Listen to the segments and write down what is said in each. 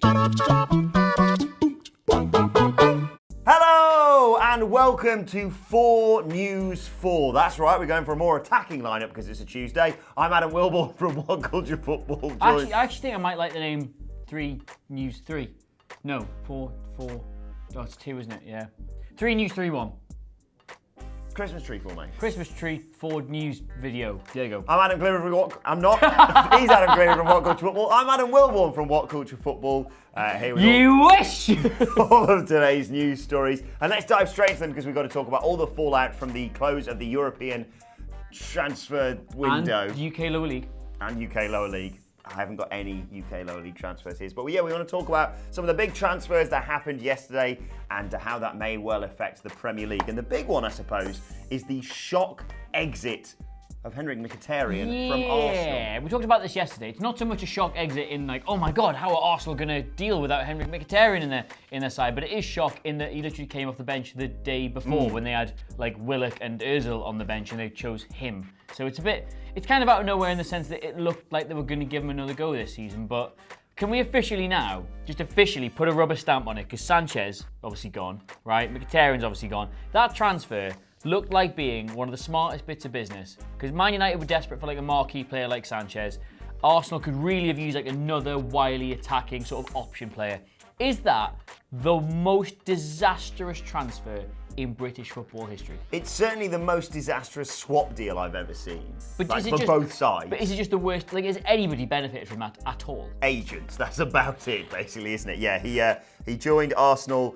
Hello and welcome to 4 News 4. That's right, we're going for a more attacking lineup because it's a Tuesday. I'm Adam Wilborn from What Culture Football. I actually think I might like the name 3 News 3. No, 4. Oh, it's 2, isn't it? Yeah. 3 News 3 1. Christmas tree for me. Christmas tree 4 News video. There you go. I'm Adam Cleaver from What... I'm not. He's Adam Cleaver from What Culture Football. I'm Adam Wilborn from What Culture Football. Here we go. You wish! All of today's news stories. And let's dive straight into them because we've got to talk about all the fallout from the close of the European transfer window. And UK Lower League. And UK Lower League. I haven't got any UK Lower League transfers here. But yeah, we want to talk about some of the big transfers that happened yesterday and how that may well affect the Premier League. And the big one, I suppose, is the shock exit of Henrik Mkhitaryan from Arsenal. Yeah, we talked about this yesterday. It's not so much a shock exit in like, oh my God, how are Arsenal going to deal without Henrik Mkhitaryan in their side? But it is shock in that he literally came off the bench the day before when they had like Willock and Ozil on the bench and they chose him. So it's kind of out of nowhere in the sense that it looked like they were going to give him another go this season. But can we officially now, just officially put a rubber stamp on it? Because Sanchez, obviously gone, right? Mkhitaryan's obviously gone. That transfer looked like being one of the smartest bits of business. Because Man United were desperate for like a marquee player like Sanchez. Arsenal could really have used like another wily attacking sort of option player. Is that the most disastrous transfer in British football history? It's certainly the most disastrous swap deal I've ever seen. But like, is it for just, both sides. But is it just the worst? Like, has anybody benefited from that at all? Agents, that's about it, basically, isn't it? Yeah, he joined Arsenal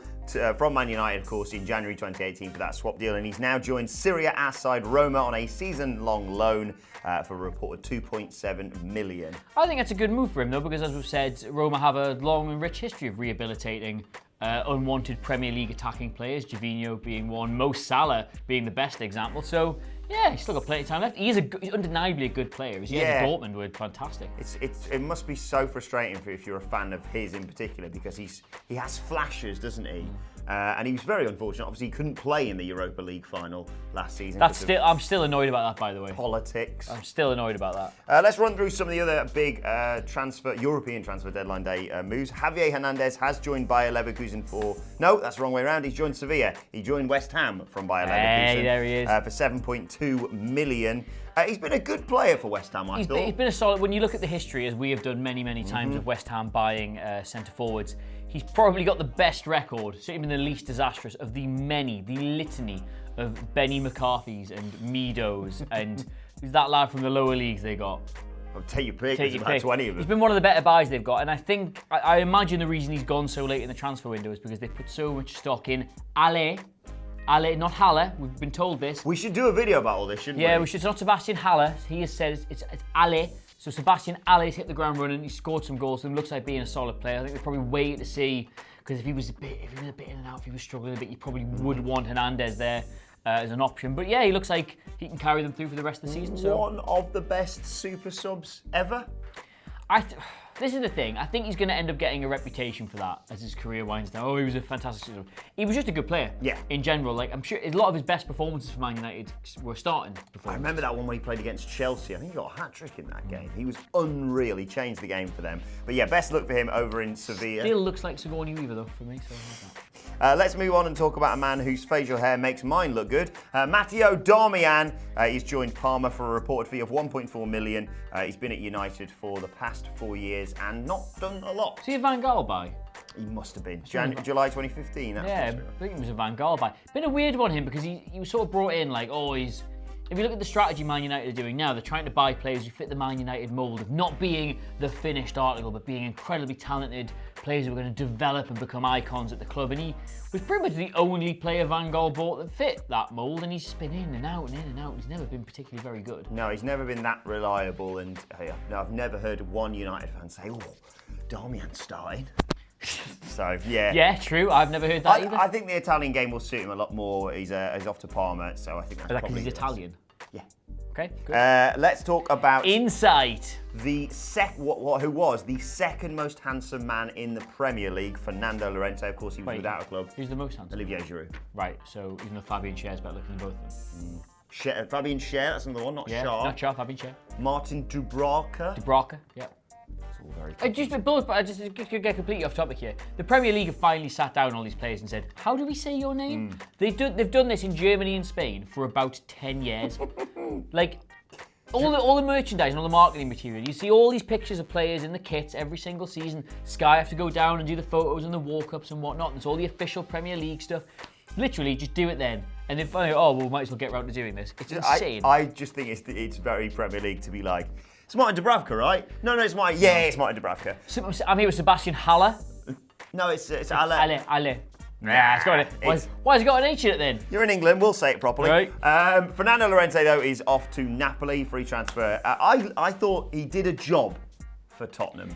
from Man United, of course, in January 2018 for that swap deal, and he's now joined Serie A side Roma on a season-long loan for a reported 2.7 million. I think that's a good move for him, though, because as we've said, Roma have a long and rich history of rehabilitating unwanted Premier League attacking players, Gervinho being one, Mo Salah being the best example. So, yeah, he's still got plenty of time left. He's undeniably a good player. He at Dortmund were fantastic. It must be so frustrating if you're a fan of his in particular because he has flashes, doesn't he? And he was very unfortunate. Obviously, he couldn't play in the Europa League final last season. I'm still annoyed about that, by the way. Politics. I'm still annoyed about that. Let's run through some of the other big European transfer deadline day moves. Javier Hernandez has joined Bayer Leverkusen no, that's the wrong way around. He's joined Sevilla. He joined West Ham from Bayer Leverkusen. Hey, there he is. For 7.2 million. He's been a good player for West Ham, I thought. He's been a solid. When you look at the history, as we have done many, many times, of West Ham buying centre forwards, he's probably got the best record, certainly been the least disastrous of the litany of Benny McCarthy's and Midos and who's that lad from the lower leagues they got? I'll take your pick. There's about 20 of them. He's been one of the better buys they've got, and I think I imagine the reason he's gone so late in the transfer window is because they've put so much stock in Ale, not Haller. We've been told this. We should do a video about all this, shouldn't we? Yeah, we should. It's not Sebastian Haller. He has said it's Ale. So Sebastian Alle's hit the ground running. He scored some goals and looks like being a solid player. I think they probably wait to see because if he was a bit in and out, if he was struggling a bit, you probably would want Hernandez there as an option. But yeah, he looks like he can carry them through for the rest of the season. So one of the best super subs ever. This is the thing. I think he's going to end up getting a reputation for that as his career winds down. Oh, he was a fantastic season. He was just a good player. Yeah. In general, like I'm sure a lot of his best performances for Man United were starting performances. I remember that one when he played against Chelsea. I think he got a hat-trick in that game. He was unreal. He changed the game for them. But yeah, best luck for him over in Sevilla. Still looks like Sigourney Weaver though for me. So I like that. Let's move on and talk about a man whose facial hair makes mine look good. Matteo Darmian. He's joined Parma for a reported fee of 1.4 million. He's been at United for the past 4 years and not done a lot. Is he a Van Gaal buy? He must have been. July 2015. Yeah, I think he was a Van Gaal buy. Been a weird one him because he was sort of brought in like, if you look at the strategy Man United are doing now, they're trying to buy players who fit the Man United mould of not being the finished article, but being incredibly talented players who are going to develop and become icons at the club. And he was pretty much the only player Van Gaal bought that fit that mould, and he's just been in and out and in and out. He's never been particularly very good. No, he's never been that reliable, and I've never heard one United fan say, "Oh, Darmian's starting." So yeah. Yeah, true. I've never heard that either. I think the Italian game will suit him a lot more. He's off to Parma, so I think that's probably. Because he's Italian. Yeah. Okay. Good. Let's talk about Insight. Who was the second most handsome man in the Premier League, Fernando Llorente. Of course, he was without a club. Who's the most handsome? Olivier Giroud. Right. So even though Fabian Schär's better looking than both of them. Fabian Schär, that's another one, not Schär. Not Schär, Fabian Schär. Martin Dubravka. Dubravka, yeah. all very I just could get completely off topic here. The Premier League have finally sat down all these players and said, "How do we say your name?" They've done this in Germany and Spain for about 10 years. Like all the merchandise and all the marketing material. You see all these pictures of players in the kits every single season. Sky have to go down and do the photos and the walk-ups and whatnot. There's all the official Premier League stuff. Literally, just do it then. And then finally, we might as well get around to doing this. It's insane. I just think it's very Premier League to be like, it's Martin Dubravka, right? No, it's Martin. Yeah, it's Martin Dubravka. I'm here with Sebastian Haller. No, it's Ale. Ale. Yeah, it's got it. Why has it got an H in it then? You're in England, we'll say it properly. Right. Fernando Llorente, though, is off to Napoli, free transfer. I thought he did a job for Tottenham.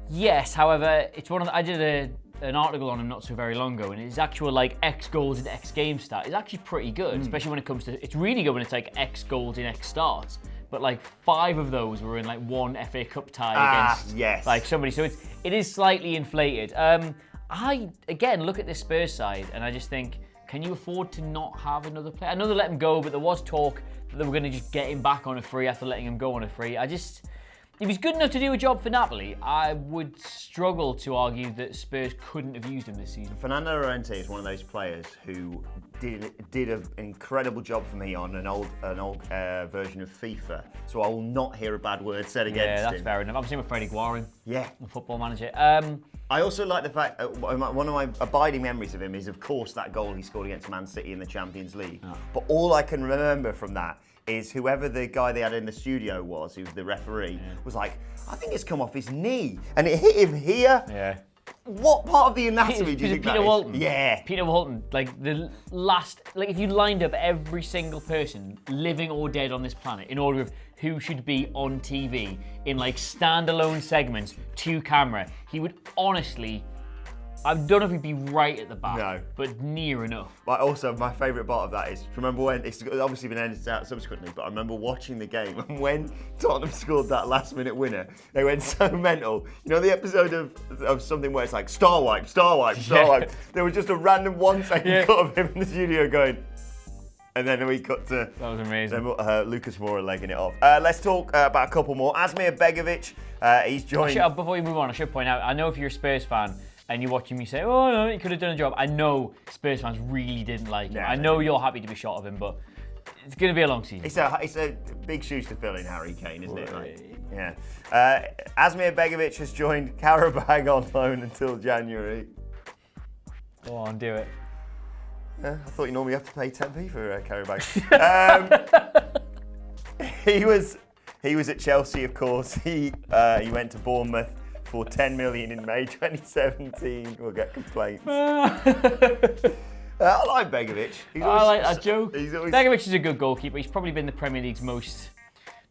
Yes, however, it's one of I did an article on him not so very long ago, and his actual X goals in X game stat is actually pretty good, especially when it comes to, it's really good when it's X goals in X starts, but 5 of those were in one FA Cup tie against somebody, so it is slightly inflated. I again look at this Spurs side and I just think, can you afford to not have another player? I know they let him go, but there was talk that they were going to just get him back on a free after letting him go on a free. If he's good enough to do a job for Napoli, I would struggle to argue that Spurs couldn't have used him this season. Fernando Llorente is one of those players who did an incredible job for me on an old version of FIFA. So I will not hear a bad word said against him. Yeah, that's fair enough. I'm seeing with Freddie Guarin. Yeah. The Football Manager. I also like the fact, one of my abiding memories of him is, of course, that goal he scored against Man City in the Champions League. Oh. But all I can remember from that is whoever the guy they had in the studio was, who was the referee, was like, I think it's come off his knee. And it hit him here. Yeah. What part of the anatomy do you think Peter that is? Walton. Yeah. Peter Walton, if you lined up every single person, living or dead on this planet, in order of who should be on TV in standalone segments to camera, he would honestly, I don't know if he'd be right at the back, but near enough. But also, my favourite part of that is, remember when, it's obviously been edited out subsequently, but I remember watching the game, and when Tottenham scored that last-minute winner, they went so mental. You know the episode of something where it's like, star wipe. There was just a random 1-second cut of him in the studio going, and then we cut to... That was amazing. Lucas Moura legging it off. Let's talk about a couple more. Asmir Begovic, he's joined... Before we move on, I should point out, I know if you're a Spurs fan, and you're watching me say, oh no, he could have done a job. I know Spurs fans really didn't like him. I know you're happy to be shot of him, but it's going to be a long season. It's a big shoes to fill in, Harry Kane, isn't it? Yeah. Asmir Begovic has joined Karabag on loan until January. Go on, do it. I thought you normally have to pay 10p for Karabag. He was at Chelsea, of course. He went to Bournemouth for 10 million in May 2017. We'll get complaints. I like Begovic. I like that joke. Begovic is a good goalkeeper. He's probably been the Premier League's most,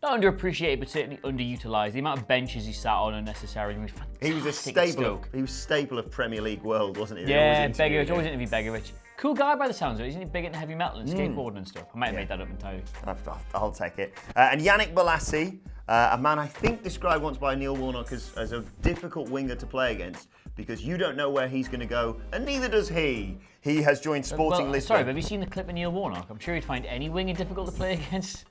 not underappreciated, but certainly underutilised. The amount of benches he sat on unnecessarily. He was a staple. He was staple of Premier League world, wasn't he? Yeah, Begovic. Always interview Begovic. Cool guy by the sounds of it. Isn't he big into heavy metal and skateboarding and stuff? I might have made that up entirely. I'll take it. And Yannick Bolasie, a man I think described once by Neil Warnock as a difficult winger to play against because you don't know where he's going to go, and neither does he. He has joined Sporting Lisbon. Sorry, but have you seen the clip of Neil Warnock? I'm sure he'd find any winger difficult to play against.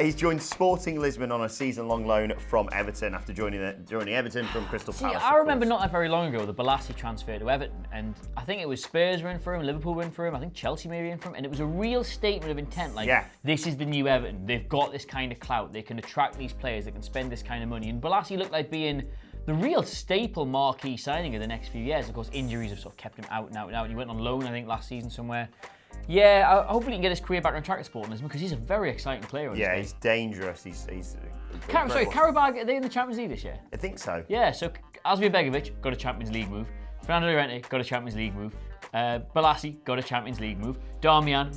He's joined Sporting Lisbon on a season-long loan from Everton after joining Everton from Crystal Palace. I remember not that very long ago the Bolasie transfer to Everton, and I think it was Spurs were in for him, Liverpool were in for him, I think Chelsea may be in for him, and it was a real statement of intent. This is the new Everton. They've got this kind of clout. They can attract these players. They can spend this kind of money. And Bolasie looked like being the real staple marquee signing of the next few years. Of course, injuries have sort of kept him out and out and out. He went on loan, I think, last season somewhere. Yeah, hopefully he can get his career back on track at Sporting Lisbon because he's a very exciting player. Yeah, he's dangerous. He's Karabag, are they in the Champions League this year? I think so. Yeah, so Asmir Begovic got a Champions League move. Fernando Llorente got a Champions League move. Bolasie got a Champions League move. Darmian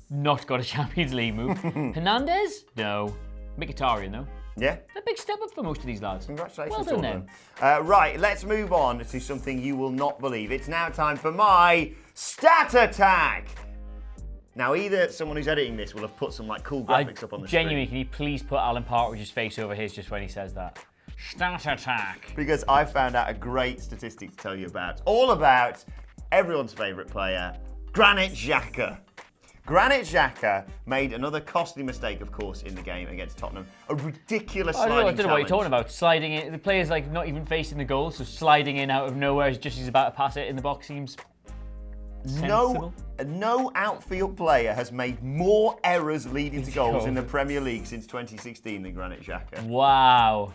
not got a Champions League move. Hernandez? No. Mkhitaryan though. Yeah. A big step up for most of these lads. Congratulations well done, to them. Right, let's move on to something you will not believe. It's now time for my Stat Attack. Now, either someone who's editing this will have put some cool graphics up on the screen. Genuinely, can you please put Alan Partridge's face over his just when he says that? Stat Attack. Because I found out a great statistic to tell you about. All about everyone's favourite player, Granit Xhaka. Granit Xhaka made another costly mistake, of course, in the game against Tottenham. A ridiculous I sliding don't know what you're challenge. talking about. Sliding in, the player's like not even facing the goal, so sliding in out of nowhere just as he's about to pass it in the box seems sensible. No outfield player has made more errors leading to goals in the Premier League since 2016 than Granit Xhaka. Wow.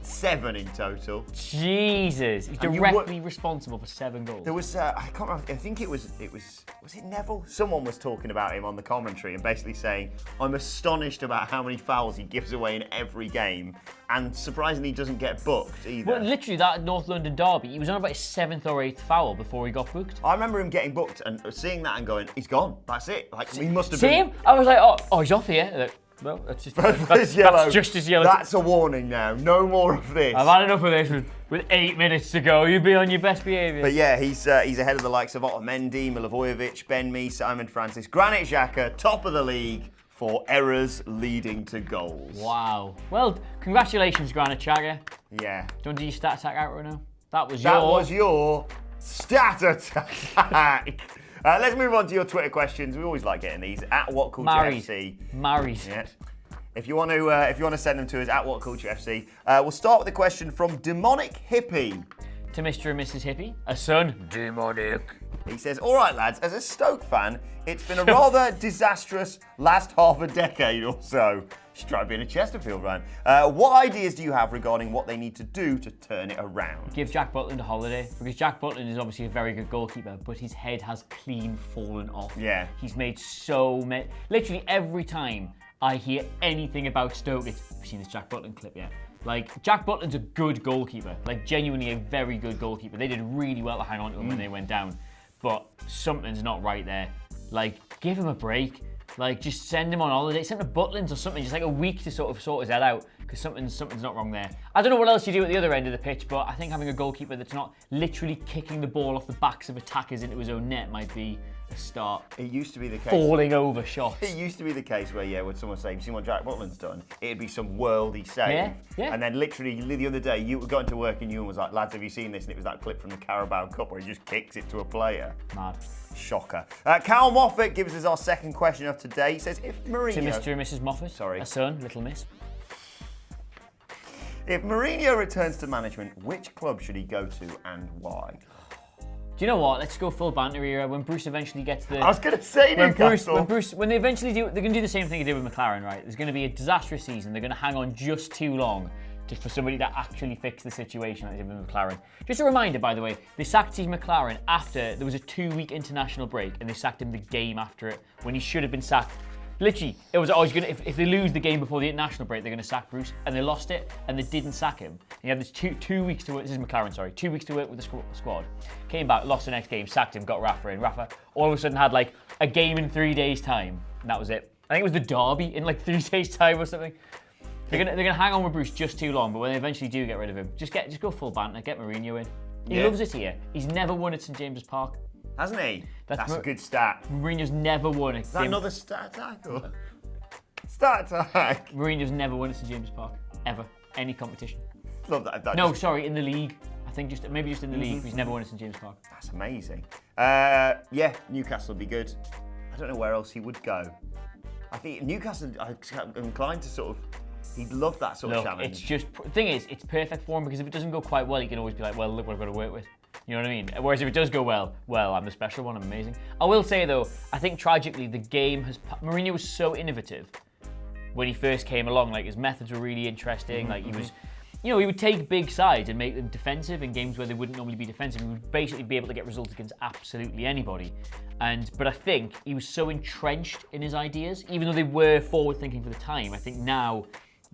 7 in total. Jesus, he's directly responsible for 7 goals. There was, I can't remember, I think was it Neville? Someone was talking about him on the commentary and basically saying, I'm astonished about how many fouls he gives away in every game, and surprisingly he doesn't get booked either. Well, literally that North London derby, he was on about his 7th or 8th foul before he got booked. I remember him getting booked and seeing that and going, he's gone, that's it. Like, he must have See been... him? I was like, oh, he's off here. Like, well, that's just That's yellow. That's just as yellow. That's a warning now. No more of this. I've had enough of this with 8 minutes to go. You be on your best behaviour. But yeah, he's ahead of the likes of Otamendi, Milivojevic, Ben Mee, Simon Francis, Granit Xhaka, top of the league for errors leading to goals. Wow. Well, congratulations, Granit Xhaka. Yeah. Do you want to do your stat attack outro now? That was your stat attack. Let's move on to your Twitter questions. We always like getting these at WhatCultureFC. Married. Yeah. If you want to send them to us at WhatCultureFC, we'll start with a question from Demonic Hippie. To Mr. and Mrs. Hippie, a son. Demonic. He says, all right, lads, as a Stoke fan, it's been a rather disastrous last half a decade or so. Should try being a Chesterfield fan. What ideas do you have regarding what they need to do to turn it around? Give Jack Butland a holiday, because Jack Butland is obviously a very good goalkeeper, but his head has clean fallen off. Yeah. He's made so many... Literally every time I hear anything about Stoke, have you seen this Jack Butland clip yet? Like, Jack Butland's a good goalkeeper, like genuinely a very good goalkeeper. They did really well to hang on to him when they went down, but something's not right there. Like, give him a break. Like, just send him on holiday. Send him to Butland's or something. Just like a week to sort of sort his head out, because something's not wrong there. I don't know what else you do at the other end of the pitch, but I think having a goalkeeper that's not literally kicking the ball off the backs of attackers into his own net might be a start. It used to be the case. Falling over shots. It used to be the case where, when someone say, "You seen what Jack Butland's done?" It'd be some worldy save. Yeah. And then literally the other day, you were going to work and you was like, "Lads, have you seen this?" And it was that clip from the Carabao Cup where he just kicks it to a player. Mad. Shocker. Cal Moffat gives us our second question of today. He says, if Mourinho... To Mr. and Mrs. Moffat. Sorry. A son, little miss. If Mourinho returns to management, which club should he go to and why? Do you know what? Let's go full banter era. When Bruce eventually gets the... I was going to say Newcastle. When they eventually do... They're going to do the same thing they did with McLaren, right? There's going to be a disastrous season. They're going to hang on just too long for somebody to actually fix the situation like they did with McLaren. Just a reminder, by the way, they sacked Steve McLaren after there was a 2-week international break, and they sacked him the game after it when he should have been sacked. Literally, it was always going to, if they lose the game before the international break, they're going to sack Bruce, and they lost it, and they didn't sack him. And you had this two weeks to work, this is McLaren, sorry, 2 weeks to work with the squad. Came back, lost the next game, sacked him, got Rafa in. Rafa all of a sudden had like a game in 3 days' time, and that was it. I think it was the derby in like 3 days' time or something. They're gonna hang on with Bruce just too long, but when they eventually do get rid of him, just go full banter, get Mourinho in. He loves it here. He's never won at St James's Park. Hasn't he? That's a good stat. Mourinho's never won Is that another stat attack? Or? Stat attack. Mourinho's never won at St James's Park. Ever. Any competition. Love that. No, sorry, in the league. I think maybe just in the league, but he's never won at St James's Park. That's amazing. Newcastle would be good. I don't know where else he would go. I think Newcastle, I'm inclined to sort of... He'd love that sort of challenge. It's just, the thing is, it's perfect for him because if it doesn't go quite well, he can always be like, well, look what I've got to work with. You know what I mean? Whereas if it does go well, I'm the special one, I'm amazing. I will say though, I think tragically the game Mourinho was so innovative when he first came along. Like his methods were really interesting. Like he was, he would take big sides and make them defensive in games where they wouldn't normally be defensive. He would basically be able to get results against absolutely anybody. But I think he was so entrenched in his ideas, even though they were forward thinking for the time. I think now,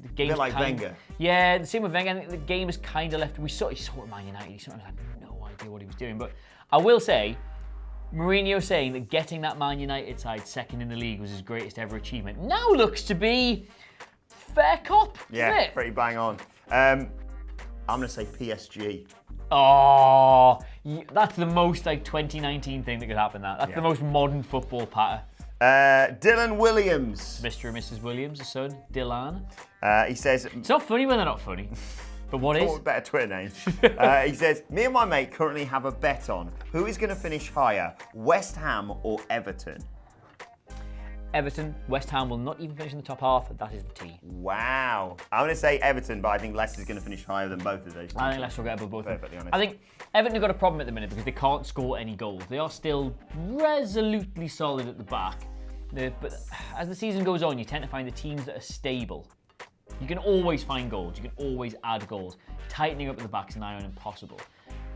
the game's like Wenger. Yeah, the same with Wenger. I think the game is kind of left. We saw it with Man United. He sometimes had no idea what he was doing. But I will say, Mourinho saying that getting that Man United side second in the league was his greatest ever achievement now looks to be fair cop. Yeah, isn't it? pretty bang on. I'm going to say PSG. Oh, that's the most like 2019 thing that could happen. That's the most modern football patter. Dylan Williams. Mr. and Mrs. Williams, the son, Dylan. He says... It's not funny when they're not funny. But what is? Better Twitter names. He says, me and my mate currently have a bet on who is going to finish higher, West Ham or Everton. Everton, West Ham will not even finish in the top half. That is the T. Wow. I'm going to say Everton, but I think Leicester's going to finish higher than both of those. I think Leicester will get above both. Perfectly honest. I think Everton have got a problem at the minute because they can't score any goals. They are still resolutely solid at the back. But as the season goes on, you tend to find the teams that are stable. You can always find goals. You can always add goals. Tightening up at the back is nigh on impossible.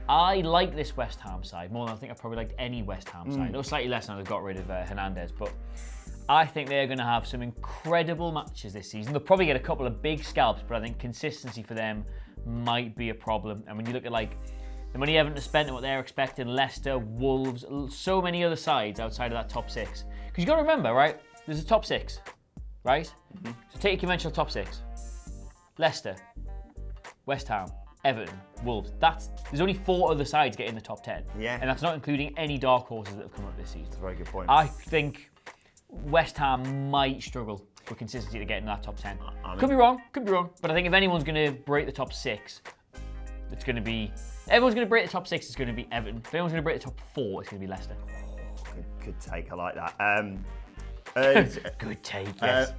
I like this West Ham side more than I think I probably liked any West Ham side. Or slightly less now they've got rid of Hernandez. But I think they're going to have some incredible matches this season. They'll probably get a couple of big scalps, but I think consistency for them might be a problem. And when you look at like the money Everton have spent and what they're expecting, Leicester, Wolves, so many other sides outside of that top six. Because you've got to remember, right? There's a top six, right? Mm-hmm. So take your conventional top six. Leicester, West Ham, Everton, Wolves. There's only 4 other sides getting the top 10. Yeah. And that's not including any dark horses that have come up this season. That's a very good point. I think West Ham might struggle for consistency to get in that top 10. Could be wrong, but I think if anyone's going to break the top 6, it's going to be... Everyone's going to break the top 6, it's going to be Everton. If anyone's going to break the top 4, it's going to be Leicester. Good take, I like that. Good take, yes.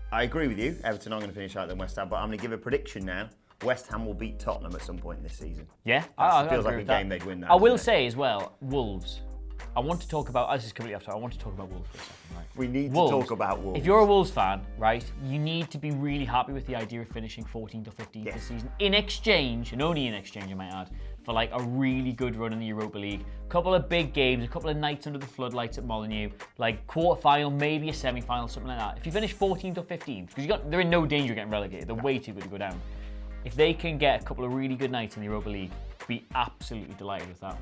I agree with you. Everton are going to finish higher than West Ham, but I'm going to give a prediction now. West Ham will beat Tottenham at some point this season. Yeah? It feels like a game they'd win now. I will say as well, Wolves. I want to talk about, this is completely off topic, I want to talk about Wolves for a second, right? We need to talk about Wolves. If you're a Wolves fan, right, you need to be really happy with the idea of finishing 14th or 15th this season. In exchange, and only in exchange I might add, for like a really good run in the Europa League. A couple of big games, a couple of nights under the floodlights at Molineux, like quarter-final, maybe a semi-final, something like that. If you finish 14th or 15th, because they're in no danger of getting relegated, they're way too good to go down. If they can get a couple of really good nights in the Europa League, be absolutely delighted with that.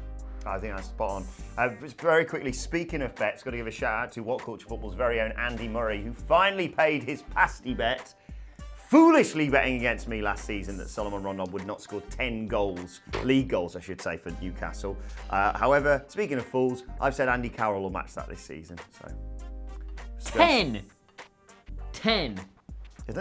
I think that's spot on. Just very quickly, speaking of bets, got to give a shout out to What Culture Football's very own Andy Murray, who finally paid his pasty bet, foolishly betting against me last season that Solomon Rondon would not score 10 goals, league goals I should say, for Newcastle. However, speaking of fools, I've said Andy Carroll will match that this season. So 10!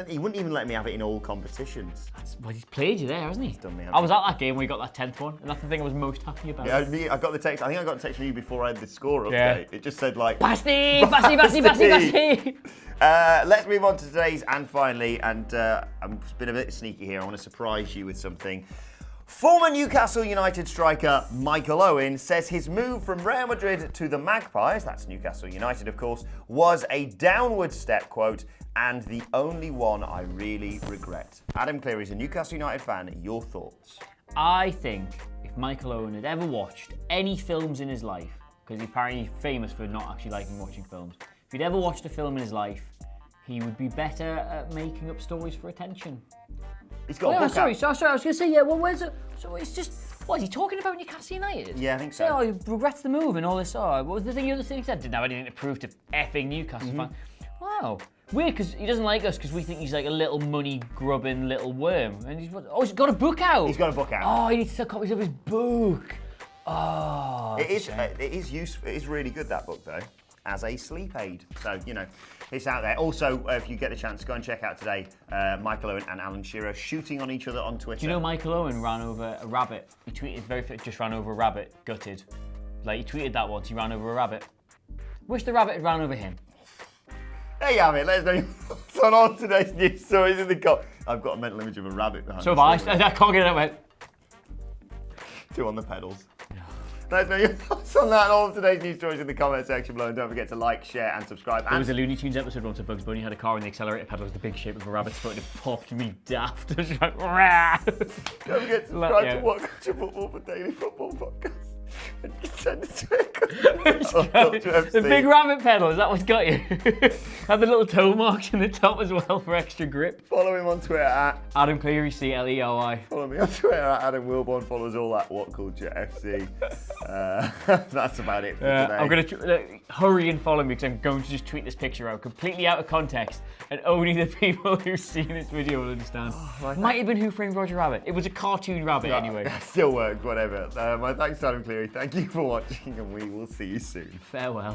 He wouldn't even let me have it in all competitions. Well, he's played you there, hasn't he? He's done me. I was at that game where he got that 10th one, and that's the thing I was most happy about. Yeah, I got the text. I think I got a text from you before I had the score update. Yeah. It just said like... Basti! Let's move on to today's and finally, and I'm been a bit sneaky here. I want to surprise you with something. Former Newcastle United striker Michael Owen says his move from Real Madrid to the Magpies, that's Newcastle United of course, was a downward step, quote, and the only one I really regret. Adam Cleary's a Newcastle United fan. Your thoughts? I think if Michael Owen had ever watched any films in his life, because he's apparently famous for not actually liking watching films, if he'd ever watched a film in his life, he would be better at making up stories for attention. He's got a book sorry, out. I was going to say, yeah, well, where's it? So it's just, what, is he talking about Newcastle United? Yeah, I think so. He regrets the move and all this. Oh, what was the other thing he said? Didn't have anything to prove to effing Newcastle fan. Wow. Weird, because he doesn't like us because we think he's like a little money-grubbing little worm. And he's got a book out. He's got a book out. Oh, he needs to sell copies of his book. Oh, it is useful. It is really good, that book, though, as a sleep aid. So, you know, it's out there. Also, if you get the chance, go and check out today Michael Owen and Alan Shearer shooting on each other on Twitter. Do you know Michael Owen ran over a rabbit? He tweeted, just ran over a rabbit, gutted. Like, he tweeted that once, he ran over a rabbit. Wish the rabbit had ran over him. There you have it. Let us know your thoughts on all today's news stories in the comments. I've got a mental image of a rabbit behind me. So I can't get it out. Two on the pedals. Let us know your thoughts on that and all of today's news stories in the comment section below. And don't forget to like, share, and subscribe. There was a Looney Tunes episode once where Bugs Bunny had a car and the accelerator pedal was the big shape of a rabbit's foot and it popped me daft. It was just like, rah! Don't forget to subscribe to What Culture Football for daily football podcasts. And send it to The big rabbit pedal, is that what's got you? Have the little toe marks in the top as well for extra grip. Follow him on Twitter at Adam Cleary, CLERY. Follow me on Twitter at Adam Wilborn. Follow us all at What Culture FC. That's about it for today. I'm going to hurry and follow me because I'm going to just tweet this picture out completely out of context and only the people who've seen this video will understand. Might have been Who Framed Roger Rabbit. It was a cartoon rabbit anyway. Still works, whatever. My thanks to Adam Cleary. Thank you for watching and we will see you soon. Farewell.